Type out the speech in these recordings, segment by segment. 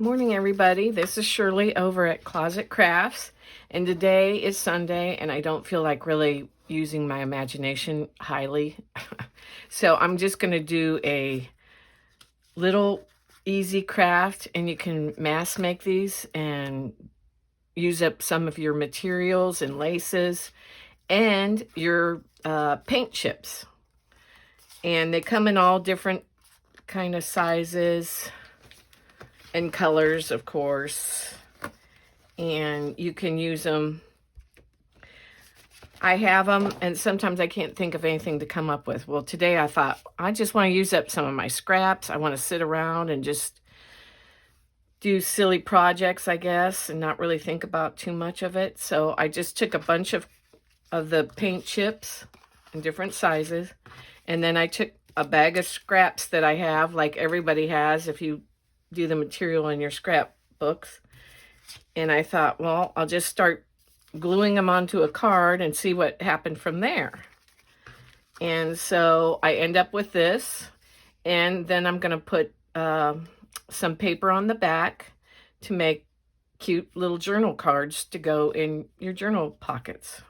Morning, everybody. This is Shirley over at Closet Crafts, and today is Sunday, and I don't feel like really using my imagination highly. So I'm just going to do a little easy craft, and you can mass make these and use up some of your materials and laces and your paint chips. And they come in all different kind of sizes and colors, of course. And you can use them. I have them, and sometimes I can't think of anything to come up with. Well, today I thought, I just want to use up some of my scraps. I want to sit around and just do silly projects, I guess, and not really think about too much of it. So I just took a bunch of the paint chips in different sizes, and then I took a bag of scraps that I have, like everybody has if you do the material in your scrap books. And I thought, well, I'll just start gluing them onto a card and see what happened from there. And so I end up with this, and then I'm going to put some paper on the back to make cute little journal cards to go in your journal pockets.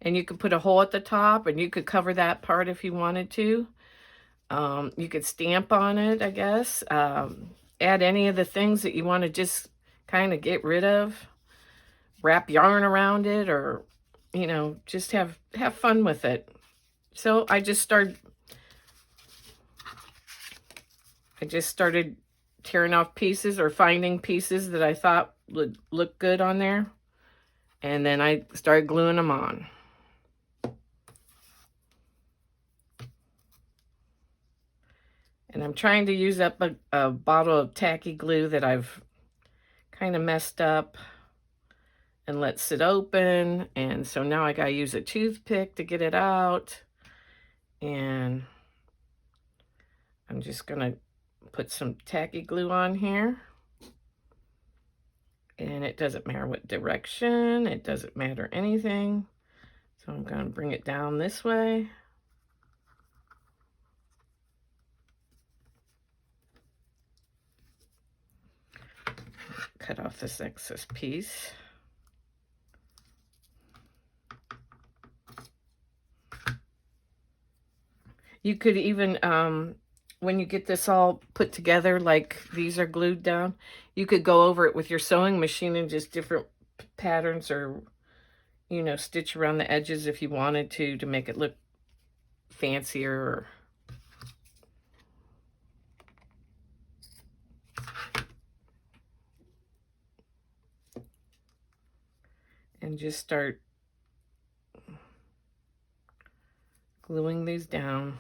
And you could put a hole at the top, and you could cover that part if you wanted to. You could stamp on it, I guess. Add any of the things that you want to just kind of get rid of. Wrap yarn around it, or, you know, just have fun with it. So I just started tearing off pieces or finding pieces that I thought would look good on there. And then I started gluing them on. And I'm trying to use up a bottle of tacky glue that I've kind of messed up and let sit open. And so now I got to use a toothpick to get it out. And I'm just going to put some tacky glue on here. And it doesn't matter what direction, it doesn't matter anything. So I'm going to bring it down this way. Cut off this excess piece. You could even, when you get this all put together, like these are glued down, you could go over it with your sewing machine and just different patterns, or, you know, stitch around the edges if you wanted to make it look fancier. And just start gluing these down.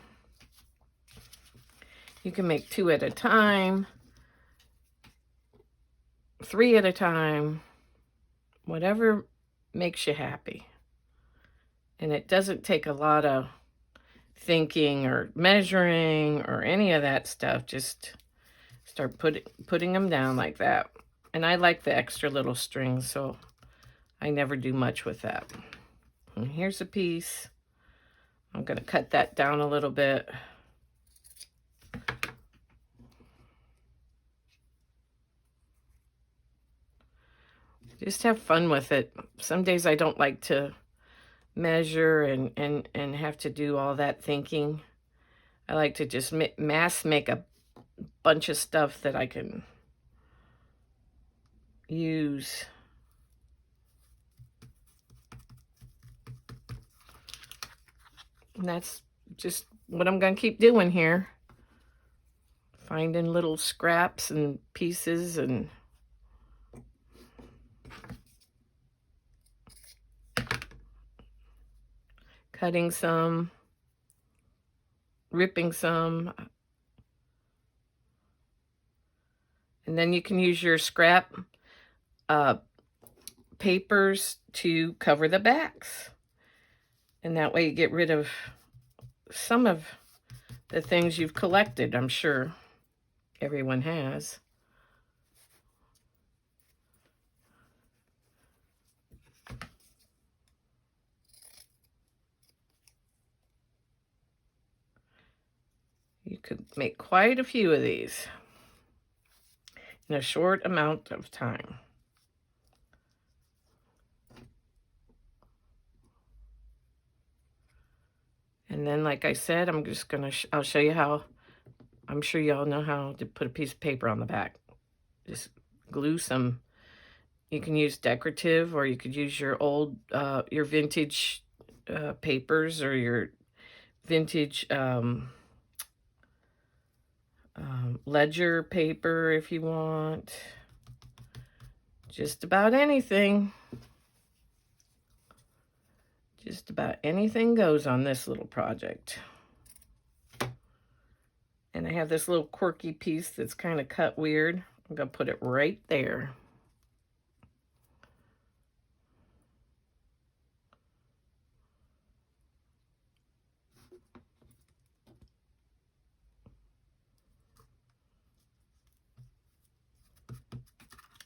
You can make 2 at a time, 3 at a time, whatever makes you happy. And it doesn't take a lot of thinking or measuring or any of that stuff. Just start putting them down like that. And I like the extra little strings, so I never do much with that. And here's a piece. I'm going to cut that down a little bit. Just have fun with it. Some days I don't like to measure and have to do all that thinking. I like to just mass make a bunch of stuff that I can use. And that's just what I'm going to keep doing here. Finding little scraps and pieces and cutting some, ripping some. And then you can use your scrap papers to cover the backs. And that way you get rid of some of the things you've collected. I'm sure everyone has. You could make quite a few of these. in a short amount of time. And then, like I said, I'm just going to, I'll show you how, I'm sure you all know how to put a piece of paper on the back. Just glue some, you can use decorative, or you could use your old, your vintage papers, or your vintage ledger paper if you want. Just about anything. Just about anything goes on this little project. And I have this little quirky piece that's kind of cut weird. I'm going to put it right there.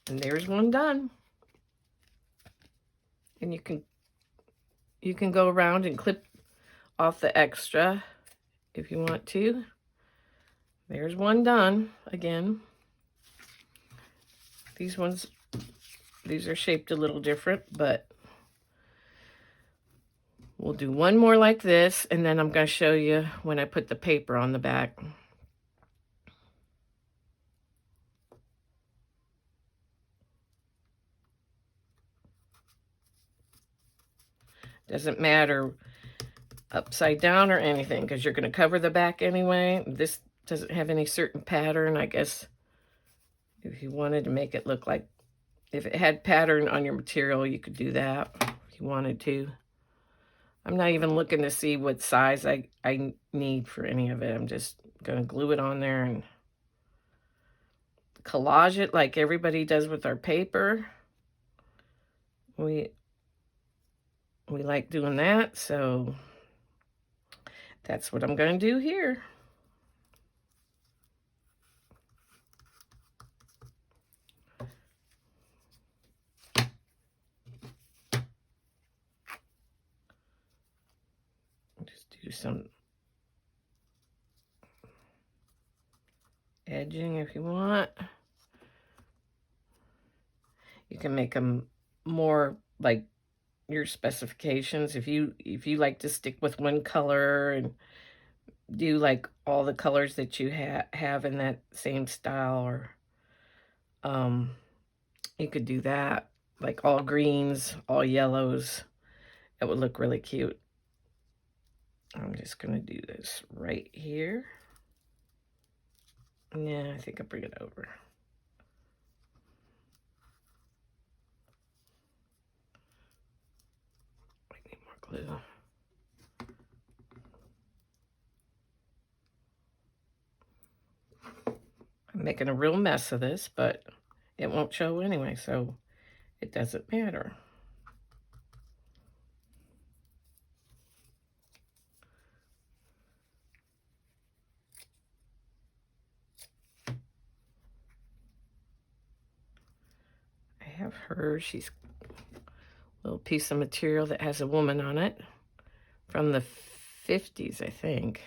And there's one done. And you can go around and clip off the extra if you want to. There's one done again. These are shaped a little different, but we'll do one more like this, and then I'm going to show you when I put the paper on the back. Doesn't matter upside down or anything, because you're going to cover the back anyway. This doesn't have any certain pattern. I guess if you wanted to make it look like, if it had pattern on your material, you could do that if you wanted to. I'm not even looking to see what size I need for any of it. I'm just going to glue it on there and collage it like everybody does with our paper. We like doing that, so that's what I'm going to do here. Just do some edging if you want. You can make them more like your specifications. If you like to stick with one color and do like all the colors that you have in that same style, or you could do that, like all greens, all yellows. It would look really cute. I'm just gonna do this right here. Yeah, I think I'll bring it over. I need more glue. I'm making a real mess of this, but it won't show anyway, so it doesn't matter. I have her, she's a little piece of material that has a woman on it from the 50s, I think.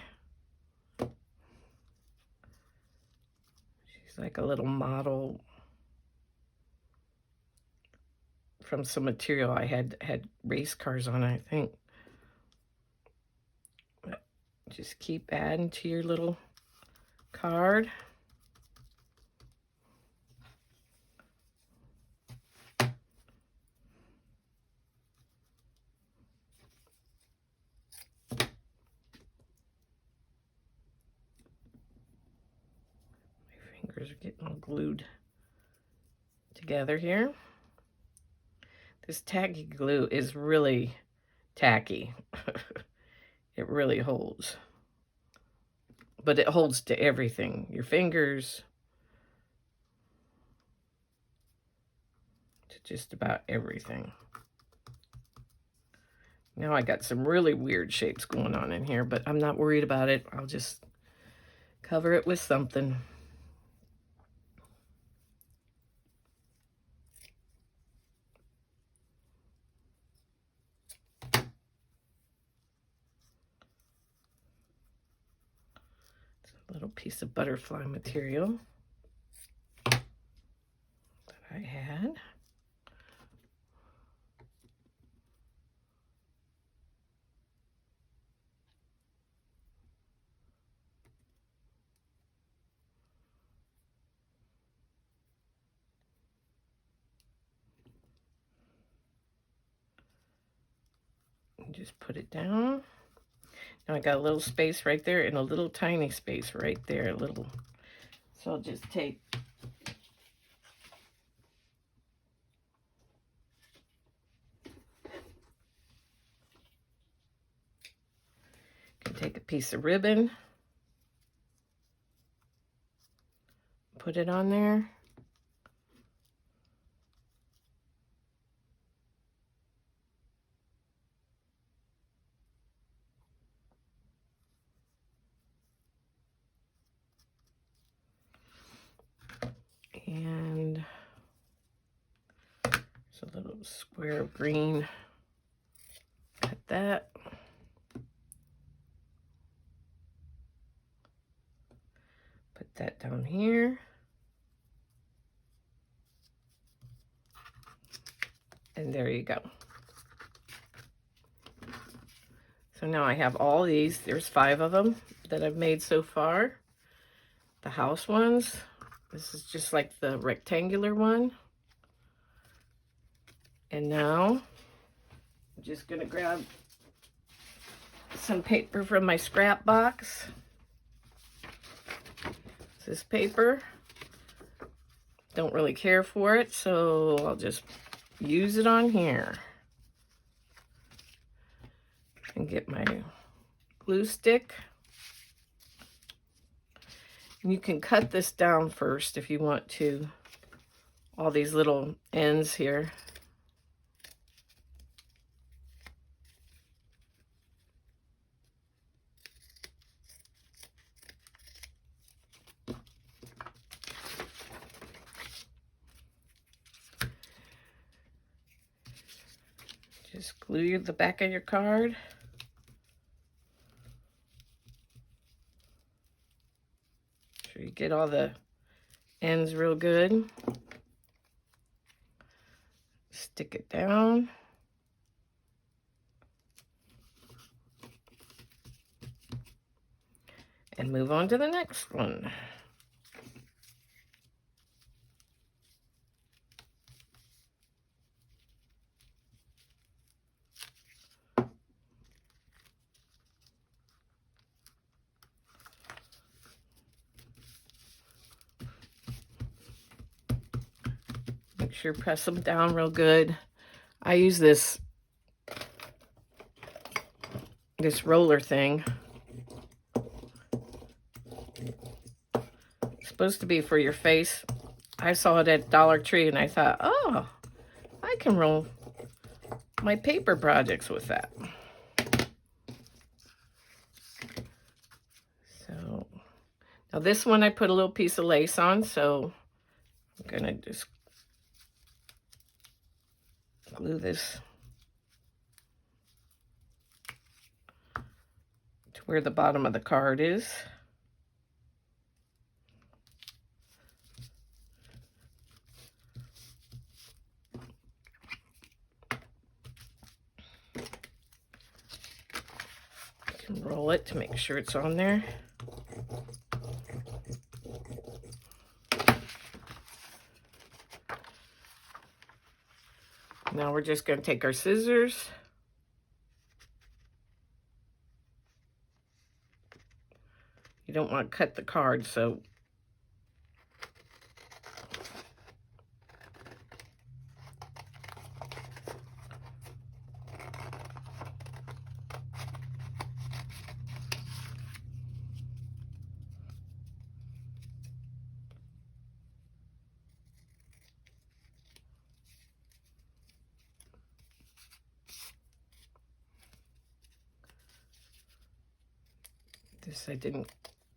She's like a little model from some material I had race cars on it, I think. But just keep adding to your little card. Fingers are getting all glued together here. This tacky glue is really tacky. It really holds. But it holds to everything. Your fingers, to just about everything. Now I got some really weird shapes going on in here, but I'm not worried about it. I'll just cover it with something. Little piece of butterfly material. bad. Just put it down. Now I got a little space right there and a little tiny space right there, So I'll just take a piece of ribbon, put it on there. And it's a little square of green. Cut that. Put that down here. And there you go. So now I have all these. There's 5 of them that I've made so far. The house ones. This is just like the rectangular one. And now I'm just going to grab some paper from my scrap box. This paper. Don't really care for it, so I'll just use it on here. And get my glue stick. And you can cut this down first if you want to. All these little ends here. Just glue the back of your card. Make sure you get all the ends real good. Stick it down. And move on to the next one. Make sure you press them down real good. I use this roller thing. It's supposed to be for your face. I saw it at Dollar Tree and I thought, oh, I can roll my paper projects with that. So now this one I put a little piece of lace on, so I'm gonna just glue this to where the bottom of the card is. You can roll it to make sure it's on there. Now we're just going to take our scissors. You don't want to cut the card, so this I didn't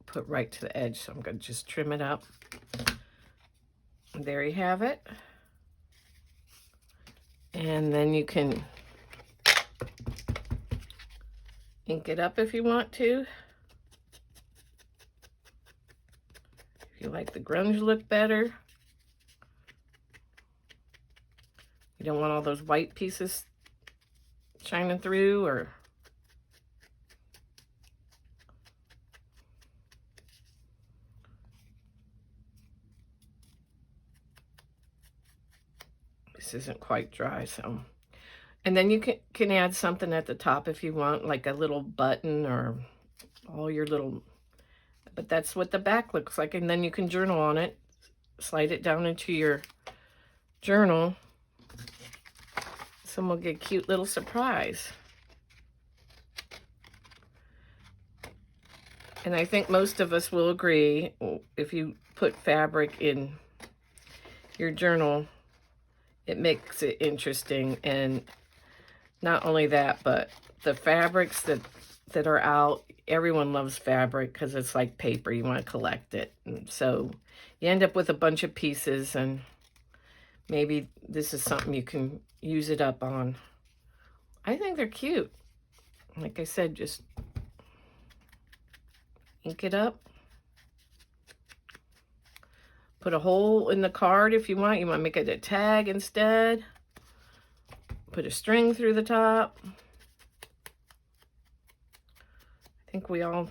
put right to the edge, so I'm going to just trim it up. And there you have it. And then you can ink it up if you want to. If you like the grunge look better. You don't want all those white pieces shining through, or this isn't quite dry, so. And then you can add something at the top if you want, like a little button or all your little, but that's what the back looks like. And then you can journal on it, slide it down into your journal. Someone will get a cute little surprise. And I think most of us will agree, if you put fabric in your journal, it makes it interesting. And not only that, but the fabrics that are out, everyone loves fabric because it's like paper. You want to collect it. And so you end up with a bunch of pieces, and maybe this is something you can use it up on. I think they're cute. Like I said, just ink it up. Put a hole in the card if you want. You want to make it a tag instead. Put a string through the top. I think we all,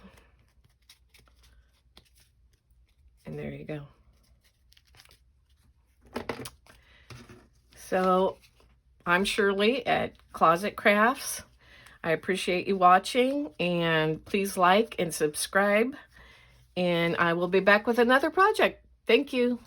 and there you go. So I'm Shirley at Closet Crafts. I appreciate you watching, and please like and subscribe, and I will be back with another project. Thank you.